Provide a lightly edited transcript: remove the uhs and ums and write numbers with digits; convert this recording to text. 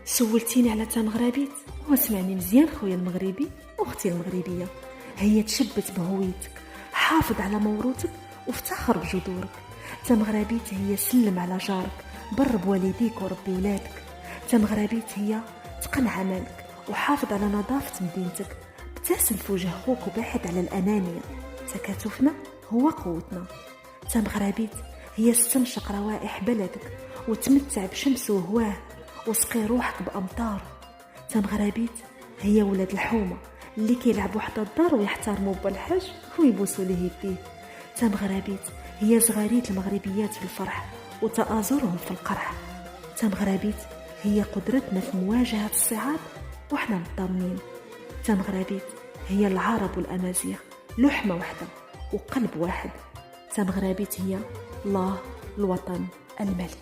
سولتيني على تمغربيت، واسمعني مزيان خويا المغربي واختي المغربيه. هي تشبت بهويتك، حافظ على موروثك وافتخر بجذورك. تمغربيت هي سلم على جارك، بر بوالديك وربي ولادك. تمغربيت هي تقن عملك وحافظ على نظافه مدينتك. ابتسم في وجه خوك وبعد على الانانيه، تكاتفنا هو قوتنا. تمغربيت هي استنشق روائح بلدك وتمتع بشمس وهواه وسقي روحك بأمطار. تمغربيت هي ولاد الحومة اللي كيلعبوا حدا الدار ويحترموا بالحاج ويبوسوا ليه يديه. تمغربيت هي زغاريت المغربيات في الفرح وتآزرهم في القرح. تمغربيت هي قدرتنا في مواجهة الصعاب وحنا مطمنين. تمغربيت هي العرب والأمازيغ لحمة واحدة وقلب واحد. تمغربيت هي الله، الوطن، الملك.